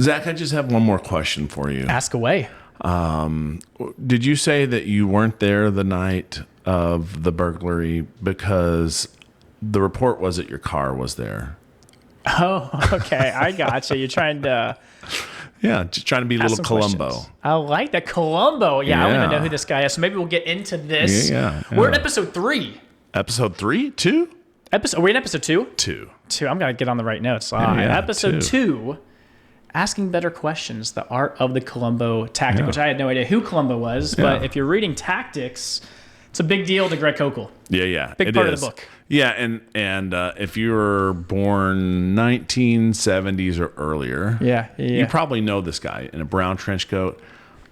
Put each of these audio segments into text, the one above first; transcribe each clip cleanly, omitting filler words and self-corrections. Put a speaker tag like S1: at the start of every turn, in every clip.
S1: Zach, I just have one more question for you.
S2: Ask away.
S1: Did you say that you weren't there the night of the burglary because the report was that your car was there?
S2: Oh, okay. I got you. You're trying to...
S1: Yeah, just trying to be a little Columbo.
S2: Questions. I like that. Columbo. Yeah, I don't even know who this guy is. So maybe we'll get into this.
S1: Yeah.
S2: We're in episode 3.
S1: Episode 3? 2?
S2: Are we in episode 2?
S1: 2.
S2: 2. I'm going to get on the right notes. Episode 2, Asking Better Questions, the Art of the Columbo Tactic, which I had no idea who Columbo was. But if you're reading Tactics, it's a big deal to Greg Koukl.
S1: Yeah.
S2: Big part of the book.
S1: Yeah, and if you were born 1970s or earlier, you probably know this guy in a brown trench coat.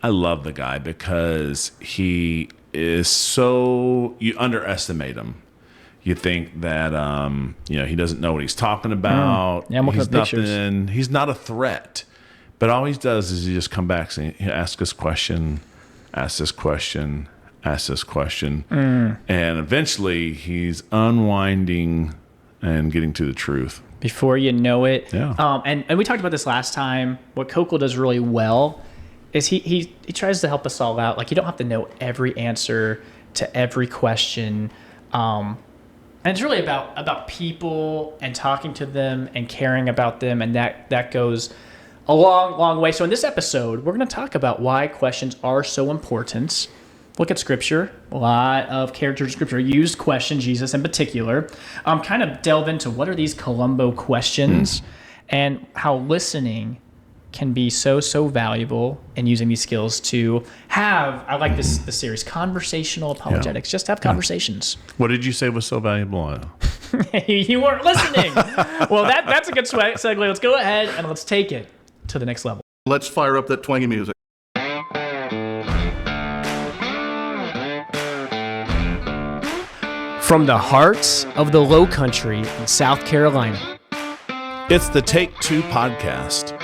S1: I love the guy because he is so, you underestimate him. You think that he doesn't know what he's talking about.
S2: Yeah, I'm looking at pictures.
S1: He's not a threat, but all he does is he just come back and ask this question, ask this question. And eventually he's unwinding and getting to the truth.
S2: Before you know it.
S1: Yeah.
S2: And we talked about this last time. What Koukl does really well is he tries to help us all out. Like, you don't have to know every answer to every question. And it's really about people and talking to them and caring about them. And that goes a long, long way. So in this episode, we're going to talk about why questions are so important. Look at Scripture. A lot of characters in Scripture use questions, Jesus in particular. Kind of delve into what are these Columbo questions and how listening can be so valuable in using these skills to have, I like this series, Conversational Apologetics, just have conversations.
S1: What did you say was so valuable?
S2: You weren't listening. Well, that's a good segue. Let's go ahead and let's take it to the next level.
S3: Let's fire up that twangy music.
S2: From the heart of the Low Country in South Carolina,
S1: it's the Take 2 podcast,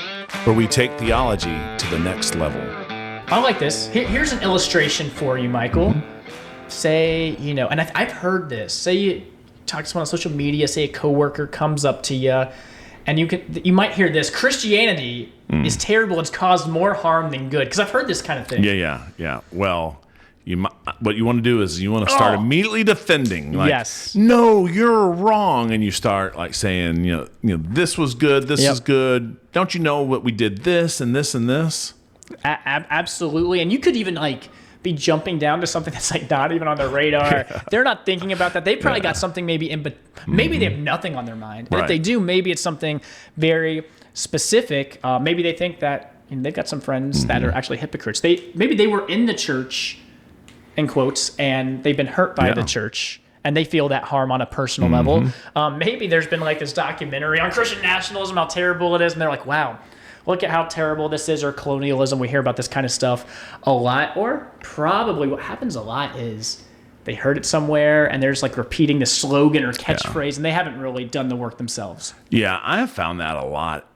S1: where we take theology to the next level.
S2: I like this. Here's an illustration for you, Michael. Say, and I've heard this. Say you talk to someone on social media, say a coworker comes up to you, and you might hear this: Christianity is terrible. It's caused more harm than good. Because I've heard this kind of thing.
S1: Yeah. Well, what you want to do is you want to start immediately defending. Like,
S2: yes.
S1: No, you're wrong, and you start like saying, this was good, this is good. Don't you know what we did? This and this and this.
S2: Absolutely, and you could even be jumping down to something that's not even on their radar. Yeah. They're not thinking about that. They probably got something maybe but maybe they have nothing on their mind. And if they do, maybe it's something very specific. Maybe they think that they've got some friends that are actually hypocrites. Maybe they were in the church, in quotes, and they've been hurt by the church, and they feel that harm on a personal level. Maybe there's been this documentary on Christian nationalism, how terrible it is, and they're like, wow, look at how terrible this is, or colonialism. We hear about this kind of stuff a lot. Or probably what happens a lot is they heard it somewhere, and they're just repeating the slogan or catchphrase, and they haven't really done the work themselves.
S1: Yeah, I have found that a lot,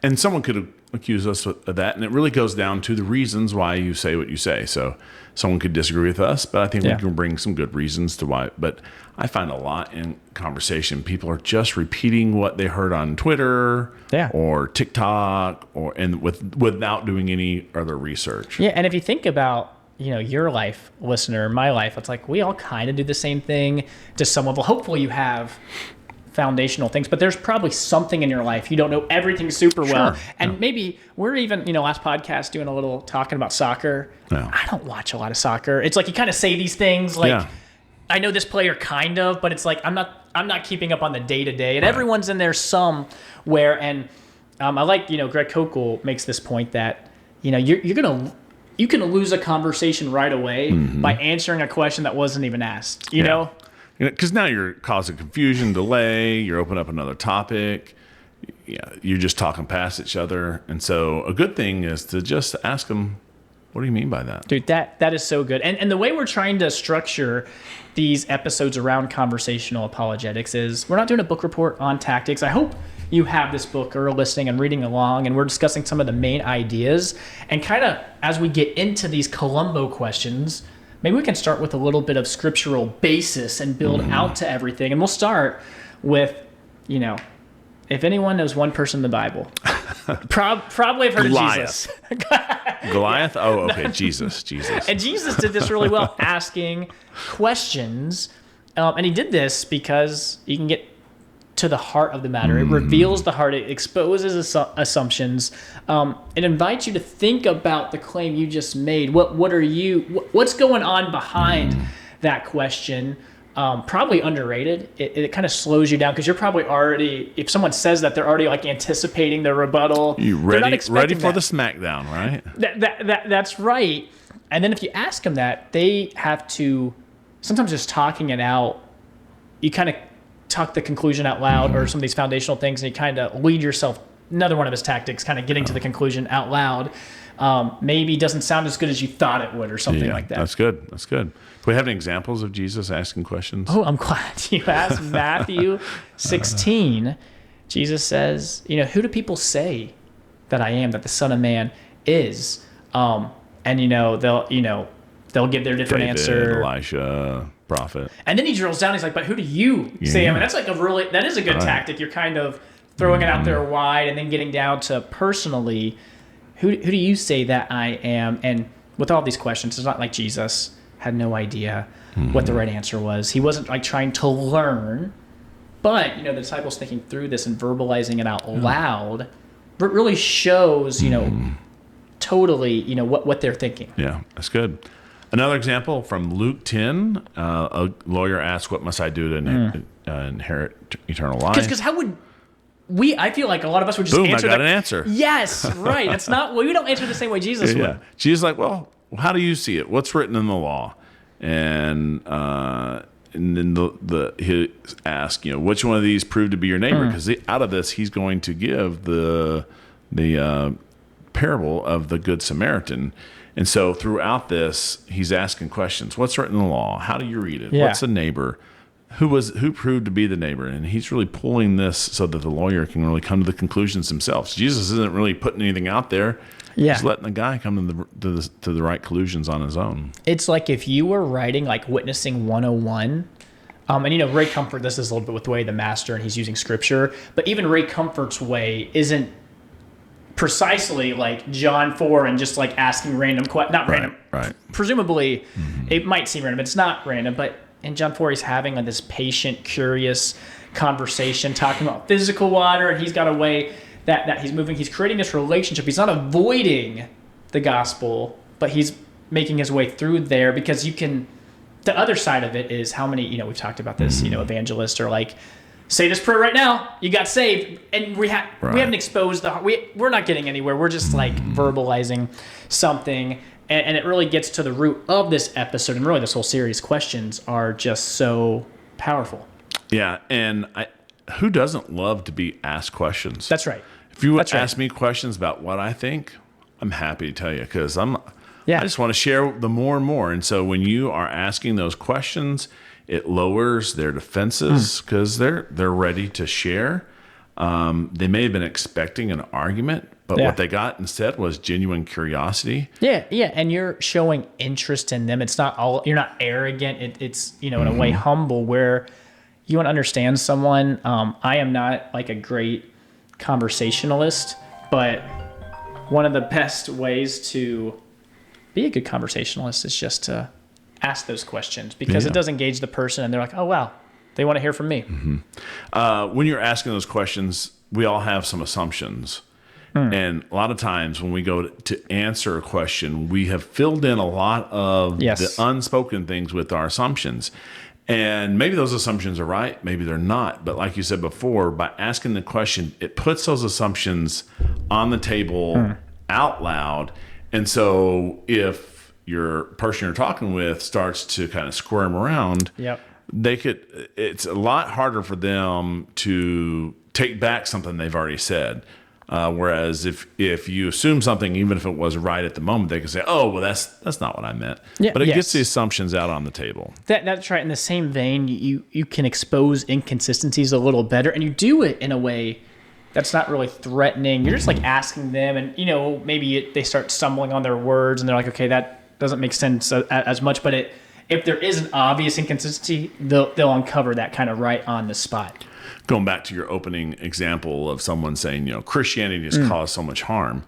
S1: and someone could accuse us of that, and it really goes down to the reasons why you say what you say. So someone could disagree with us, but I think we can bring some good reasons to why. But I find a lot in conversation, people are just repeating what they heard on Twitter or TikTok, without doing any other research.
S2: Yeah, and if you think about your life, listener, my life, it's we all kind of do the same thing to some level. Hopefully you have foundational things, but there's probably something in your life you don't know everything super well. And maybe we're even, last podcast doing a little talking about soccer. I don't watch a lot of soccer. It's you kind of say these things I know this player kind of, but it's I'm not keeping up on the day to day. And everyone's in there somewhere. And I like, Greg Koukl makes this point that, you can lose a conversation right away by answering a question that wasn't even asked, you know?
S1: Because now you're causing confusion, delay, you're opening up another topic, you're just talking past each other. And so a good thing is to just ask them, what do you mean by that?
S2: Dude, that is so good. And the way we're trying to structure these episodes around conversational apologetics is we're not doing a book report on tactics. I hope you have this book or are listening and reading along, and we're discussing some of the main ideas. And kind of as we get into these Columbo questions, maybe we can start with a little bit of scriptural basis and build out to everything. And we'll start with, if anyone knows one person in the Bible, probably have heard
S1: Goliath.
S2: of Jesus.
S1: Goliath? Oh, okay. Jesus.
S2: And Jesus did this really well, asking questions. And he did this because you can get to the heart of the matter. It reveals the heart. It exposes assumptions. It invites you to think about the claim you just made. What's going on behind that question? Probably underrated. It kind of slows you down because you're probably already, if someone says that, they're already like anticipating the rebuttal.
S1: You ready for the smackdown, right?
S2: That's right. And then if you ask them that, they have to, sometimes just talking it out, you kind of talk the conclusion out loud or some of these foundational things, and you kind of lead yourself. Another one of his tactics, kind of getting to the conclusion out loud. Maybe doesn't sound as good as you thought it would or something like that.
S1: That's good. Do we have any examples of Jesus asking questions?
S2: Oh, I'm glad you asked. Matthew 16, Jesus says, who do people say that I am, that the Son of Man is? And they'll give their different
S1: David,
S2: answer.
S1: Elisha, prophet.
S2: And then he drills down. He's like, but who do you say? I mean, that's like that is a good tactic. You're kind of throwing it out there wide and then getting down to personally, who do you say that I am? And with all these questions, it's not like Jesus had no idea what the right answer was. He wasn't like trying to learn, but the disciples thinking through this and verbalizing it out loud, but really shows totally what they're thinking.
S1: Yeah, that's good. Another example from Luke 10, a lawyer asks, "What must I do to inherit eternal life?"
S2: Because how would I feel like a lot of us would just
S1: Boom,
S2: answer
S1: I got an answer.
S2: Yes, right. It's not. Well, we don't answer the same way Jesus would.
S1: Jesus is like, well, how do you see it? What's written in the law? And then he asks, which one of these proved to be your neighbor? Because out of this, he's going to give the parable of the Good Samaritan. And so throughout this, he's asking questions. What's written in the law? How do you read it?
S2: Yeah.
S1: What's a neighbor? Who proved to be the neighbor? And he's really pulling this so that the lawyer can really come to the conclusions himself. So Jesus isn't really putting anything out there.
S2: Yeah.
S1: He's letting the guy come to the right conclusions on his own.
S2: It's like if you were writing like Witnessing 101, and Ray Comfort, this is a little bit with the way the master, and he's using scripture, but even Ray Comfort's way isn't precisely like John 4 and just like asking random questions. Not random.
S1: Right.
S2: Presumably, it might seem random. It's not random, but in John 4, he's having like this patient, curious conversation, talking about physical water, and he's got a way that he's moving. He's creating this relationship. He's not avoiding the gospel, but he's making his way through there because the other side of it is how many, we've talked about this, evangelists are like, say this prayer right now, you got saved. And we haven't exposed we're not getting anywhere. We're just like verbalizing something. And it really gets to the root of this episode, and really this whole series. Questions are just so powerful.
S1: Yeah, and who doesn't love to be asked questions?
S2: That's right.
S1: If you would ask me questions about what I think, I'm happy to tell you because I just want to share the more and more. And so when you are asking those questions, it lowers their defenses because they're ready to share. They may have been expecting an argument, but what they got instead was genuine curiosity.
S2: Yeah, and you're showing interest in them. It's not you're not arrogant. It's in a way humble where you want to understand someone. I am not like a great conversationalist, but one of the best ways to be a good conversationalist is just to ask those questions because it does engage the person, and they're like, oh wow, they want to hear from me.
S1: When you're asking those questions, we all have some assumptions. And a lot of times when we go to answer a question, we have filled in a lot of the unspoken things with our assumptions. And maybe those assumptions are right, maybe they're not. But like you said before, by asking the question, it puts those assumptions on the table out loud. And so if your person you're talking with starts to kind of squirm around, it's a lot harder for them to take back something they've already said. Whereas if you assume something, even if it was right at the moment, they can say, "Oh, well, that's not what I meant." Yeah, but it gets the assumptions out on the table.
S2: That's right. In the same vein, you can expose inconsistencies a little better, and you do it in a way that's not really threatening. You're just like asking them, and maybe they start stumbling on their words, and they're like, "Okay, that doesn't make sense as much." But if there is an obvious inconsistency, they'll uncover that kind of right on the spot.
S1: going back to your opening example of someone saying, Christianity has caused so much harm.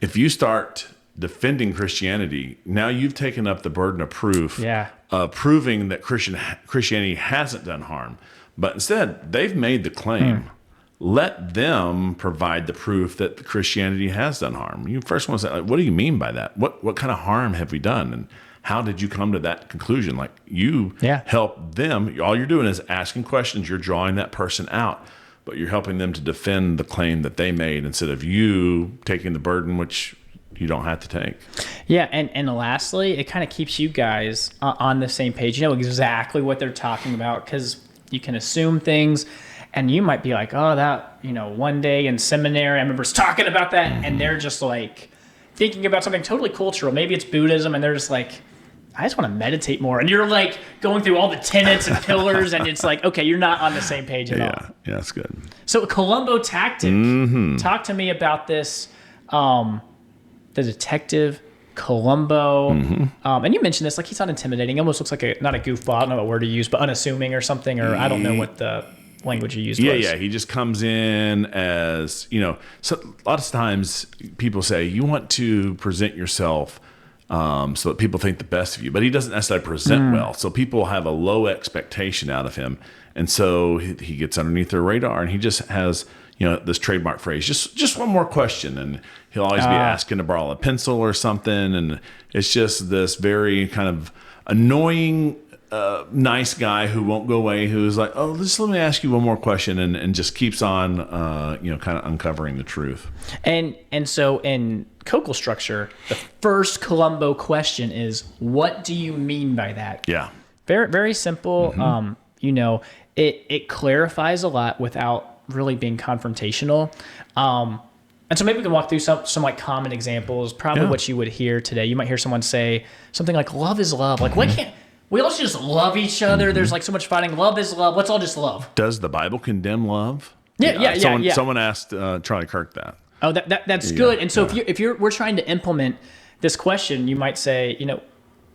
S1: If you start defending Christianity, now you've taken up the burden of proof, proving that Christianity hasn't done harm. But instead, they've made the claim. Let them provide the proof that Christianity has done harm. You first want to say, like, what do you mean by that? What kind of harm have we done? And how did you come to that conclusion? Like, you help them. All you're doing is asking questions. You're drawing that person out, but you're helping them to defend the claim that they made instead of you taking the burden, which you don't have to take.
S2: Yeah, and lastly, it kind of keeps you guys on the same page. You know exactly what they're talking about because you can assume things. And you might be like, oh, that, one day in seminary, I remember talking about that. And they're just like thinking about something totally cultural. Maybe it's Buddhism. And they're just like, I just want to meditate more. And you're like going through all the tenets and pillars. And it's like, okay, you're not on the same page at all.
S1: Yeah, that's good.
S2: So Columbo Tactic. Talk to me about this. The detective Columbo. And you mentioned this, like he's not intimidating. He almost looks like not a goofball. I don't know what word to use, but unassuming or something. Or I don't know what the language you used was.
S1: Yeah, he just comes in as, so a lot of times people say you want to present yourself so that people think the best of you, but he doesn't necessarily present well. So people have a low expectation out of him. And so he gets underneath their radar and he just has, this trademark phrase, just one more question. And he'll always be asking to borrow a pencil or something. And it's just this very kind of annoying nice guy who won't go away, who's like, oh, just let me ask you one more question, and just keeps on, kind of uncovering the truth. And
S2: so in Koukl structure, the first Columbo question is, what do you mean by that?
S1: Yeah.
S2: Very, very simple. It clarifies a lot without really being confrontational. And so maybe we can walk through some like common examples, probably what you would hear today. You might hear someone say something like, love is love. Like, why can't we all just love each other? There's like so much fighting. Love is love. Let's all just love.
S1: Does the Bible condemn love?
S2: Yeah.
S1: Someone asked Charlie Kirk that.
S2: Oh, that's good. And so if we're trying to implement this question, you might say,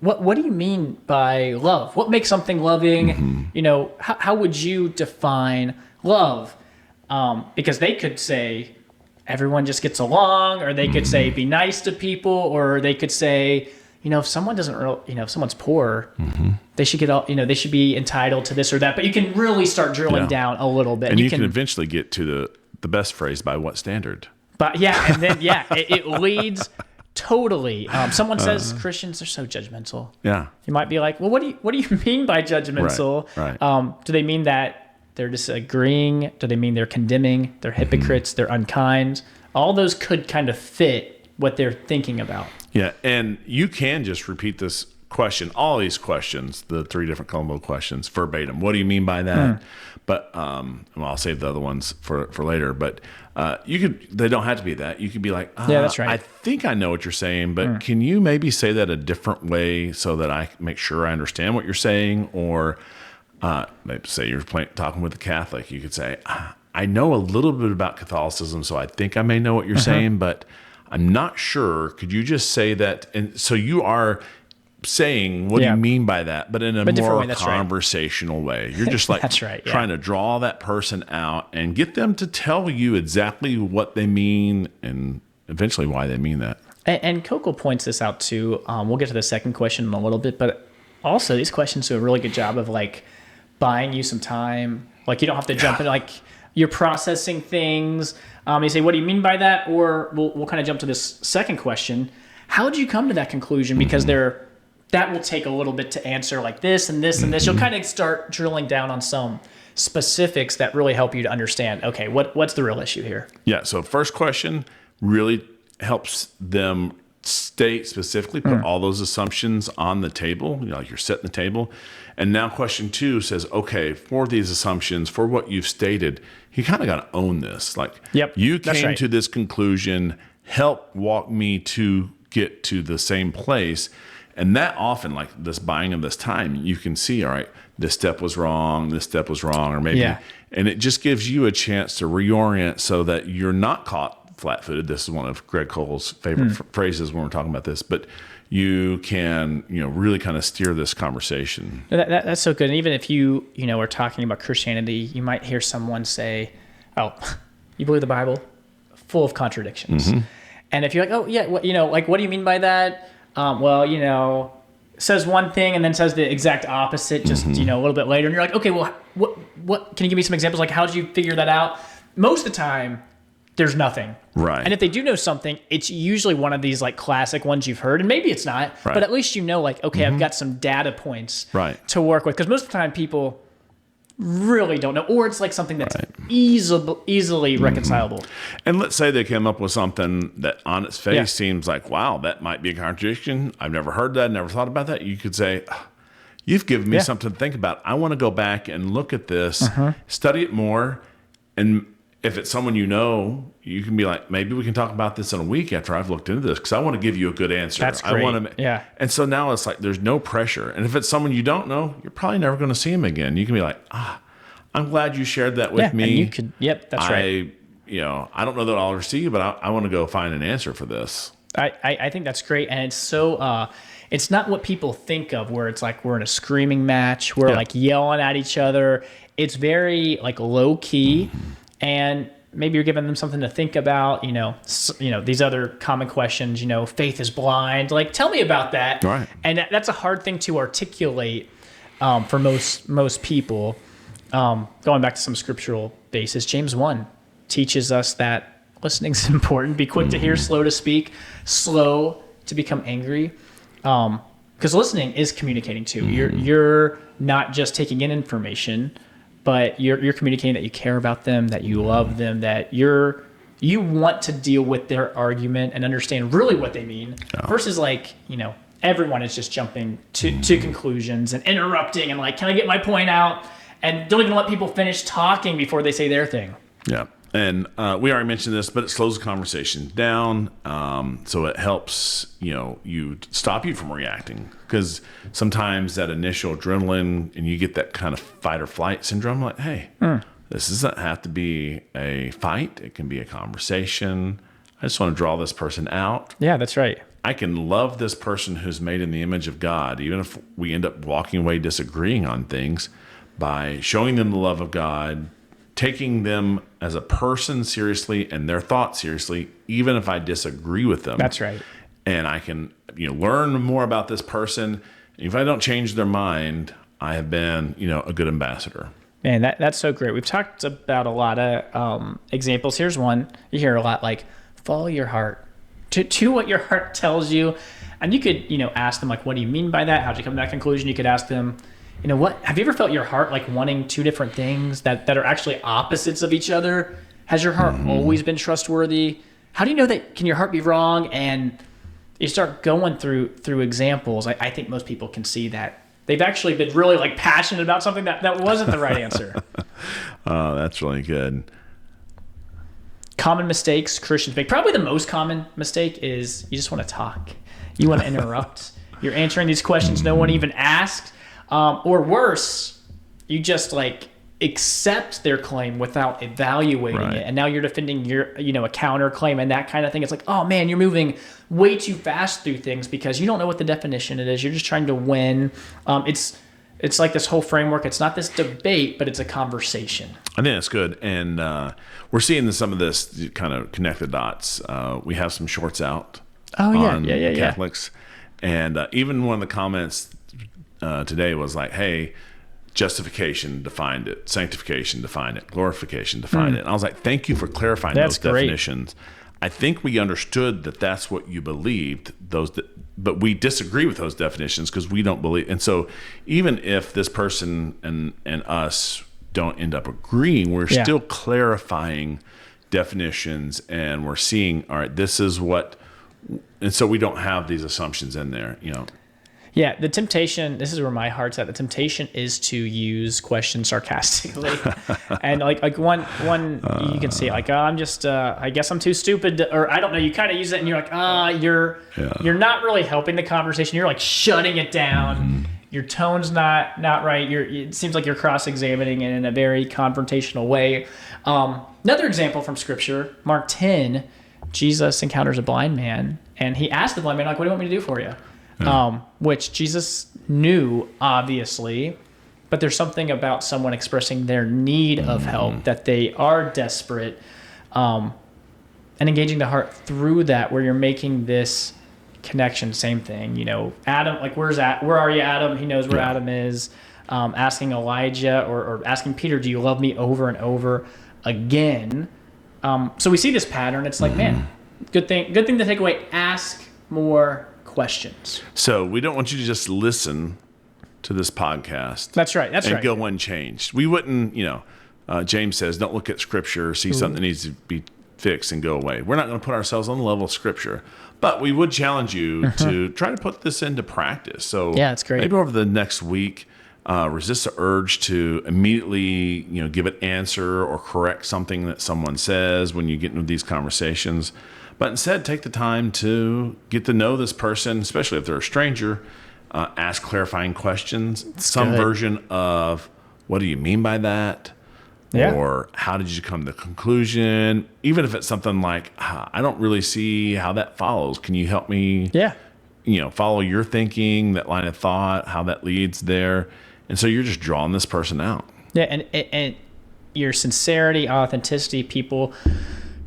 S2: what do you mean by love? What makes something loving? How would you define love? Because they could say everyone just gets along, or they could say be nice to people, or they could say, if someone doesn't, if someone's poor, they should get they should be entitled to this or that. But you can really start drilling down a little bit,
S1: and you can eventually get to the best phrase: by what standard?
S2: But and then it leads totally. Someone says Christians are so judgmental.
S1: Yeah,
S2: you might be like, well, what do you mean by judgmental?
S1: Right.
S2: Do they mean that they're disagreeing? Do they mean they're condemning? They're hypocrites. They're unkind. All those could kind of fit what they're thinking about.
S1: Yeah, and you can just repeat this question, all these questions, the 3 different Columbo questions, verbatim. What do you mean by that? But I'll save the other ones for later. But they don't have to be that. You could be like,
S2: that's right.
S1: I think I know what you're saying, but can you maybe say that a different way so that I make sure I understand what you're saying? Or maybe say you're talking with a Catholic, you could say, I know a little bit about Catholicism, so I think I may know what you're saying, but I'm not sure. Could you just say that? And so you are saying, what do you mean by that? But in a more conversational way. You're just like trying to draw that person out and get them to tell you exactly what they mean and eventually why they mean that.
S2: And Koukl points this out too. We'll get to the second question in a little bit, but also these questions do a really good job of like buying you some time. Like you don't have to jump in, like you're processing things. You say, what do you mean by that? Or we'll kind of jump to this second question. How did you come to that conclusion? Because that will take a little bit to answer, like this and this and this. You'll kind of start drilling down on some specifics that really help you to understand, okay, what's the real issue here?
S1: Yeah, so first question really helps them state specifically, put all those assumptions on the table, like you're setting the table. And now question 2 says, okay, for these assumptions, for what you've stated, you kind of got to own this. Like, you came to this conclusion, help walk me to get to the same place. And that often, like this buying of this time, you can see, all right, this step was wrong, or maybe, and it just gives you a chance to reorient so that you're not caught flat-footed. This is one of Greg Koukl's favorite phrases when we're talking about this. But you can, really kind of steer this conversation.
S2: That's so good. And even if you are talking about Christianity, you might hear someone say, "Oh, you believe the Bible? Full of contradictions." Mm-hmm. And if you're like, "Oh, yeah, what do you mean by that?" Says one thing and then says the exact opposite just, a little bit later. And you're like, "Okay, well, what can you give me some examples? Like, how did you figure that out?" Most of the time, there's nothing.
S1: Right.
S2: And if they do know something, it's usually one of these like classic ones you've heard, and maybe it's not,
S1: right.
S2: but at least okay, I've got some data points to work with. Because most of the time people really don't know, or it's like something that's easily reconcilable.
S1: And let's say they came up with something that on its face seems like, wow, that might be a contradiction. I've never heard that, never thought about that. You could say, you've given me something to think about. I want to go back and look at this, study it more, and if it's someone you can be like, maybe we can talk about this in a week after I've looked into this, because I want to give you a good answer.
S2: That's great.
S1: And so now it's like there's no pressure. And if it's someone you don't know, you're probably never going to see him again. You can be like, I'm glad you shared that with me.
S2: And you could, that's right.
S1: I don't know that I'll ever see you, but I want to go find an answer for this.
S2: I think that's great. And it's so, it's not what people think of where it's like we're in a screaming match, we're like yelling at each other. It's very like low key. And maybe you're giving them something to think about, these other common questions, faith is blind. Like, tell me about that.
S1: Right.
S2: And that's a hard thing to articulate for most people. Going back to some scriptural basis, James 1 teaches us that listening is important. Be quick to hear, slow to speak, slow to become angry. Because listening is communicating too. You're not just taking in information, but you're communicating that you care about them, that you love them, that you want to deal with their argument and understand really what they mean, versus like, everyone is just jumping to conclusions and interrupting and like, can I get my point out? And don't even let people finish talking before they say their thing.
S1: Yeah. And we already mentioned this, but it slows the conversation down. So it helps, stop you from reacting. Because sometimes that initial adrenaline, and you get that kind of fight or flight syndrome, like, hey, this doesn't have to be a fight. It can be a conversation. I just want to draw this person out.
S2: Yeah, that's right.
S1: I can love this person who's made in the image of God, even if we end up walking away disagreeing on things, by showing them the love of God, taking them as a person seriously and their thoughts seriously, even if I disagree with them.
S2: That's right.
S1: And I can, learn more about this person. If I don't change their mind, I have been, a good ambassador.
S2: Man, that's so great. We've talked about a lot of examples. Here's one you hear a lot, like follow your heart. To what your heart tells you. And you could, ask them like, what do you mean by that? How'd you come to that conclusion? You could ask them, what, have you ever felt your heart like wanting two different things that are actually opposites of each other? Has your heart always been trustworthy? How do you know that? Can your heart be wrong? And you start going through examples. I think most people can see that they've actually been really like passionate about something that wasn't the right answer.
S1: Oh, that's really good.
S2: Common mistakes Christians make. Probably the most common mistake is you just want to talk. You want to interrupt. You're answering these questions no one even asked. Or worse, you just like accept their claim without evaluating it. And now you're defending your, a counterclaim and that kind of thing. It's like, oh man, you're moving way too fast through things because you don't know what the definition it is. You're just trying to win. It's like this whole framework. It's not this debate, but it's a conversation.
S1: I think that's good. And we're seeing some of this kind of connect the dots. We have some shorts out on Catholics. And even one of the comments today was like, hey, justification defined it, sanctification defined it, glorification defined it. And I was like, thank you for clarifying those definitions. I think we understood that that's what you believed, but we disagree with those definitions because we don't believe. And so even if this person and us don't end up agreeing, we're still clarifying definitions, and we're seeing, all right, this is what, and so we don't have these assumptions in there,
S2: Yeah, the temptation, this is where my heart's at. The temptation is to use questions sarcastically. And like one you can say like, oh, I'm just, I guess I'm too stupid, or I don't know, you kind of use it and you're like, you're not really helping the conversation. You're like shutting it down. Mm-hmm. Your tone's not right. It seems like you're cross-examining it in a very confrontational way. Another example from Scripture, Mark 10, Jesus encounters a blind man, and he asked the blind man, like, what do you want me to do for you? Which Jesus knew, obviously, but there's something about someone expressing their need of help, that they are desperate, and engaging the heart through that, where you're making this connection. Same thing, Adam, like, where are you, Adam? He knows where Adam is. Asking Elijah or asking Peter, do you love me, over and over again. So we see this pattern. It's like, man, good thing to take away. Ask more questions.
S1: So we don't want you to just listen to this podcast.
S2: That's right.
S1: And go unchanged. We wouldn't, James says, don't look at Scripture, see something that needs to be fixed and go away. We're not going to put ourselves on the level of Scripture, but we would challenge you to try to put this into practice. So
S2: yeah, it's great.
S1: Maybe over the next week, resist the urge to immediately, give an answer or correct something that someone says when you get into these conversations. But instead, take the time to get to know this person, especially if they're a stranger. Ask clarifying questions. Some version of, what do you mean by that? Yeah. Or how did you come to the conclusion? Even if it's something like, I don't really see how that follows. Can you help me?
S2: Yeah.
S1: Follow your thinking, that line of thought, how that leads there. And so you're just drawing this person out. Yeah,
S2: and your sincerity, authenticity, people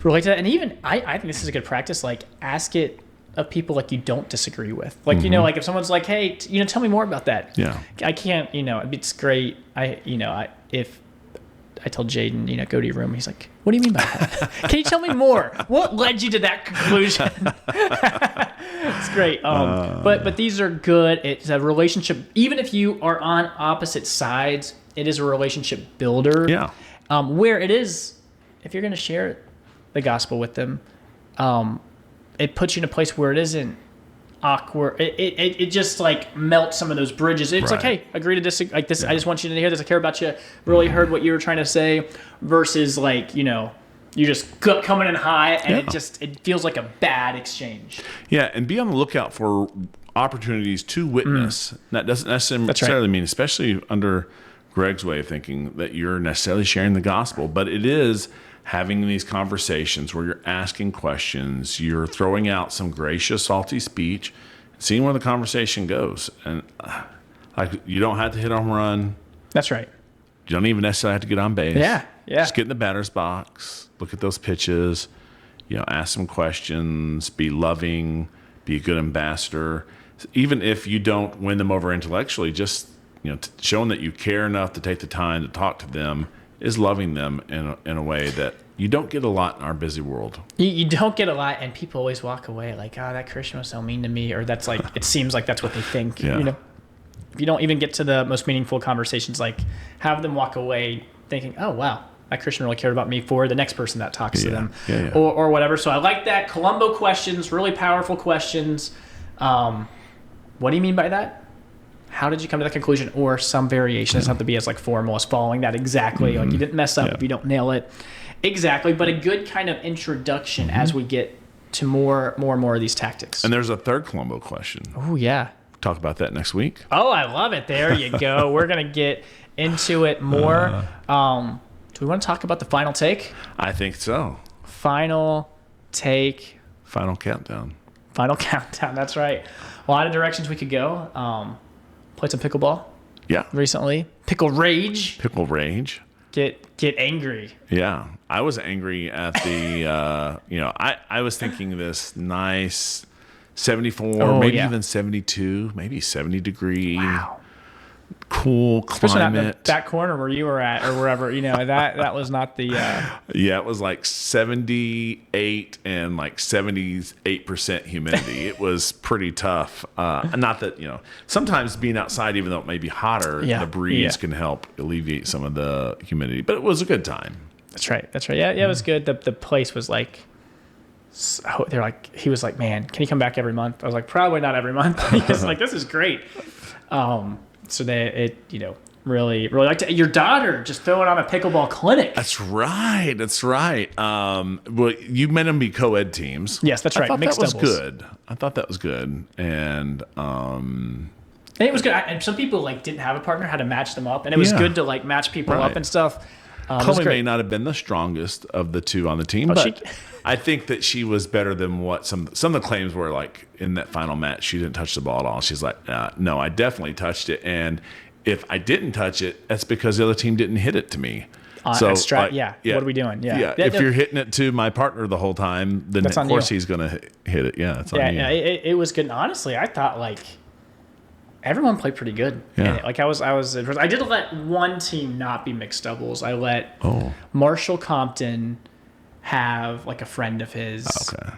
S2: relate to that. And even, I think this is a good practice, like, ask it of people like you don't disagree with. Like, like if someone's like, hey, tell me more about that.
S1: Yeah.
S2: I can't, it's great. If I tell Jaden, go to your room, he's like, what do you mean by that? Can you tell me more? What led you to that conclusion? It's great. But these are good. It's a relationship. Even if you are on opposite sides, it is a relationship builder.
S1: Yeah.
S2: Where it is, if you're going to share the gospel with them, it puts you in a place where it isn't awkward. It just like melts some of those bridges. It's like, hey, agree to disagree. Like this, I just want you to hear this. I care about you. Really heard what you were trying to say. Versus like, you just coming in high, and it feels like a bad exchange.
S1: Yeah, and be on the lookout for opportunities to witness. That doesn't necessarily mean, especially under Greg's way of thinking, that you're necessarily sharing the gospel, but it is having these conversations where you're asking questions, you're throwing out some gracious, salty speech, seeing where the conversation goes. And you don't have to hit a home run.
S2: That's right.
S1: You don't even necessarily have to get on base.
S2: Yeah.
S1: Just get in the batter's box, look at those pitches, ask some questions, be loving, be a good ambassador. Even if you don't win them over intellectually, just showing that you care enough to take the time to talk to them is loving them in a way that you don't get a lot in our busy world.
S2: You don't get a lot, and people always walk away like, oh, that Christian was so mean to me, or that's like, it seems like that's what they think.
S1: Yeah.
S2: If you don't even get to the most meaningful conversations, like have them walk away thinking, oh, wow, that Christian really cared about me for the next person that talks to them, or whatever. So I like that. Columbo questions, really powerful questions. What do you mean by that? How did you come to that conclusion? Or some variation. It doesn't have to be as like formal as following that exactly. Like you didn't mess up if you don't nail it exactly. But a good kind of introduction as we get to more and more of these tactics.
S1: And there's a third Columbo question.
S2: Oh, yeah.
S1: Talk about that next week.
S2: Oh, I love it. There you go. We're going to get into it more. Do we want to talk about the final take?
S1: I think so.
S2: Final take.
S1: Final countdown.
S2: Final countdown. That's right. A lot of directions we could go. Played some pickleball.
S1: Yeah.
S2: Recently. Pickle rage. Get angry.
S1: Yeah. I was angry at the, I was thinking this nice 74, even 72, maybe 70 degree.
S2: Wow.
S1: Cool
S2: especially
S1: climate.
S2: That corner where you were at, or wherever, that was not the.
S1: Yeah, it was like 78 and like 78% humidity. It was pretty tough. Not that sometimes being outside, even though it may be hotter, the breeze can help alleviate some of the humidity. But it was a good time.
S2: That's right. Yeah, it was good. The place was like. So he was like, man, can you come back every month? I was like, probably not every month. He was like, this is great. So really liked it. Your daughter just throwing on a pickleball clinic.
S1: That's right. Well, you meant them be co-ed teams.
S2: Yes, that's right.
S1: Mixed doubles. I thought that was good. And
S2: it was good. And some people didn't have a partner, had to match them up, and it was good to match people up and stuff.
S1: Chloe may not have been the strongest of the two on the team, but I think that she was better than what some of the claims were. Like in that final match, she didn't touch the ball at all. She's like, no, I definitely touched it, and if I didn't touch it, that's because the other team didn't hit it to me. So
S2: what are we doing?
S1: If you're hitting it to my partner the whole time, then of course he's going to hit it. Yeah, it's on you.
S2: Yeah, it was good. And honestly, I thought like everyone played pretty good.
S1: Yeah.
S2: Like I did let one team not be mixed doubles. I let Marshall Compton have like a friend of his.
S1: Okay.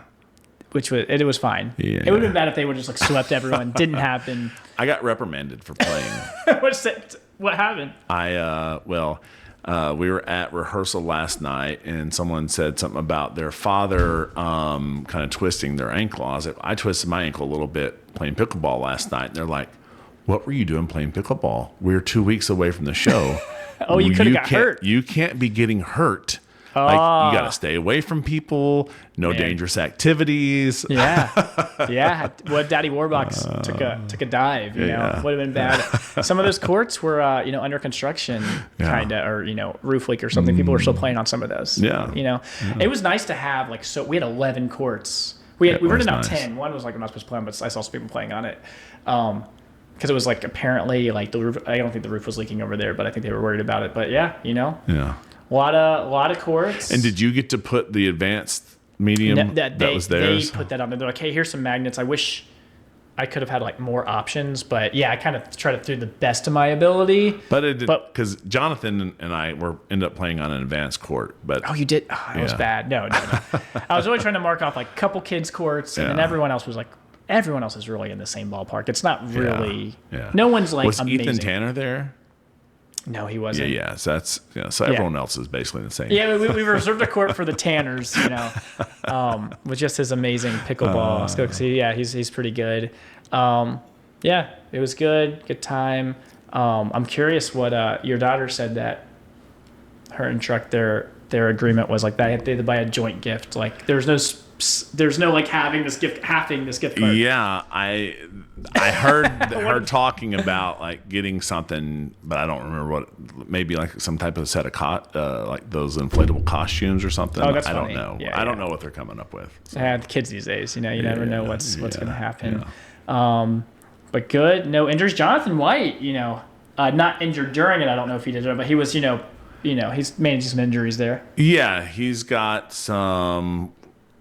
S2: Which it was fine.
S1: Yeah,
S2: it would have been bad if they would just like swept everyone. Didn't happen.
S1: I got reprimanded for playing.
S2: What happened?
S1: We were at rehearsal last night, and someone said something about their father kind of twisting their ankle. I twisted my ankle a little bit playing pickleball last night, and they're like, "What were you doing playing pickleball? We're 2 weeks away from the show."
S2: You could have got hurt.
S1: You can't be getting hurt. Like, you got to stay away from people. No dangerous activities.
S2: Yeah. What Daddy Warbucks took a dive. You know, would have been bad. Some of those courts were under construction, kind of, or roof leak or something. People were still playing on some of those. It was nice to have we had 11 courts. We rented out 10. One was like I'm not supposed to play on, but I saw some people playing on it. Because it was like apparently like the roof. I don't think the roof was leaking over there, but I think they were worried about it. But yeah. A lot of courts.
S1: And did you get to put the advanced medium that was theirs?
S2: They put that on there. They're like, hey, here's some magnets. I wish I could have had like more options, but yeah, I kind of tried to do the best of my ability.
S1: But because Jonathan and I ended up playing on an advanced court. But
S2: you did? Oh, that was bad. No. I was really trying to mark off like a couple kids' courts, and then everyone else is really in the same ballpark. It's not really. Yeah. No one's like
S1: was
S2: amazing.
S1: Ethan Tanner there?
S2: No, he wasn't.
S1: Yeah. So so everyone else is basically the same.
S2: Yeah, we reserved a court for the Tanners, with just his amazing pickleball skills. He's pretty good. It was good time. I'm curious what your daughter said that her and Truck their agreement was like that they had to buy a joint gift. Like there's no like halving this gift card.
S1: Yeah, I heard her talking about like getting something, but I don't remember what. Maybe like some type of set of like those inflatable costumes or something.
S2: Oh, that's
S1: funny.
S2: I
S1: don't know. I don't know what they're coming up with.
S2: So. The kids these days, you never know what's going to happen. Yeah. But good, no injuries. Jonathan White, not injured during it. I don't know if he did it, but he was, he's managed some injuries there.
S1: Yeah, he's got some.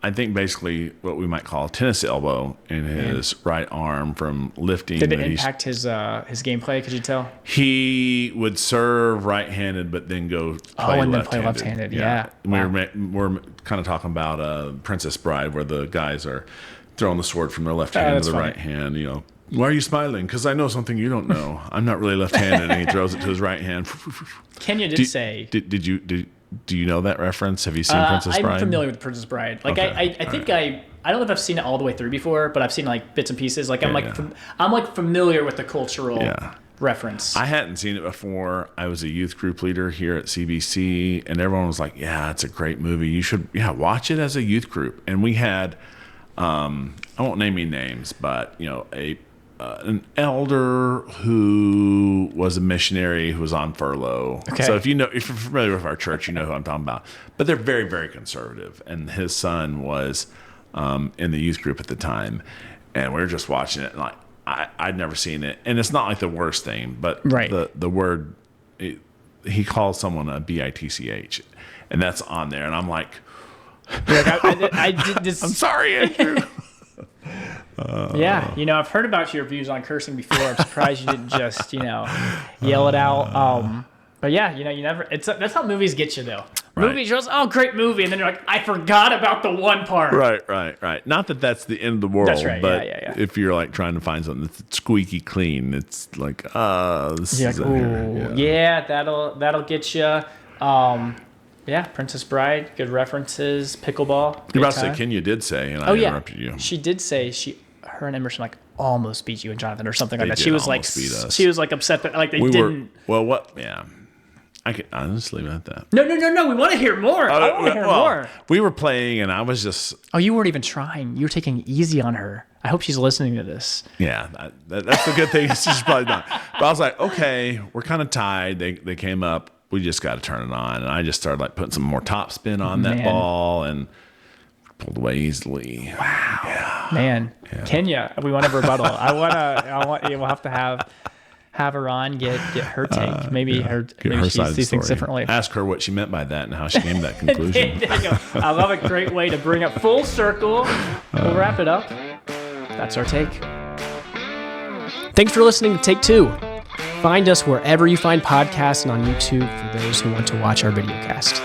S1: I think basically what we might call a tennis elbow in his right arm from lifting.
S2: Did it impact his gameplay? Could you tell?
S1: He would serve right-handed, but then go play left-handed.
S2: Yeah.
S1: Wow. We're kind of talking about Princess Bride, where the guys are throwing the sword from their left hand to the right hand. Why are you smiling? Because I know something you don't know. I'm not really left-handed, and he throws it to his right hand.
S2: Kenya did say.
S1: Do you know that reference? Have you seen Princess Bride?
S2: I'm familiar with Princess Bride. Like I think I don't know if I've seen it all the way through before, but I've seen like bits and pieces. Like I'm familiar with the cultural reference.
S1: I hadn't seen it before. I was a youth group leader here at CBC, and everyone was like, "Yeah, it's a great movie. You should watch it as a youth group." And we had I won't name any names, but an elder who was a missionary who was on furlough. Okay. So if you're familiar with our church, you know who I'm talking about. But they're very, very conservative. And his son was in the youth group at the time. And we were just watching it. And like I'd never seen it. And it's not like the worst thing, but the word, he calls someone a bitch. And that's on there. And I'm like,
S2: I did this.
S1: I'm sorry, Andrew.
S2: I've heard about your views on cursing before. I'm surprised you didn't just, yell it out. But yeah, you never. That's how movies get you, though. Right. Movies, you're like, great movie, and then you're like, I forgot about the one part.
S1: Right. Not that that's the end of the world.
S2: That's right.
S1: But if you're like trying to find something that's squeaky clean, it's like, this is
S2: that'll get you. Princess Bride, good references, pickleball.
S1: You're about to say Kenya did say, and I interrupted you.
S2: She did say her and Emerson almost beat you and Jonathan or something like that. She was like upset that they didn't.
S1: Well, what? Yeah, I could honestly leave it at that.
S2: No. We want to hear more. I want to hear more.
S1: We were playing, and I was just.
S2: Oh, you weren't even trying. You were taking it easy on her. I hope she's listening to this.
S1: Yeah, that's the good thing. She's probably not. But I was like, okay, we're kind of tied. They came up. we just got to turn it on. And I just started like putting some more top spin on that ball and pulled away easily.
S2: Wow. Yeah. Man. Yeah. Kenya, we want a rebuttal. We'll have to have her on, get her take. Maybe she sees things differently.
S1: Ask her what she meant by that and how she came to that conclusion.
S2: I love a great way to bring it full circle. We'll wrap it up. That's our take. Thanks for listening to Take Two. Find us wherever you find podcasts and on YouTube for those who want to watch our videocast.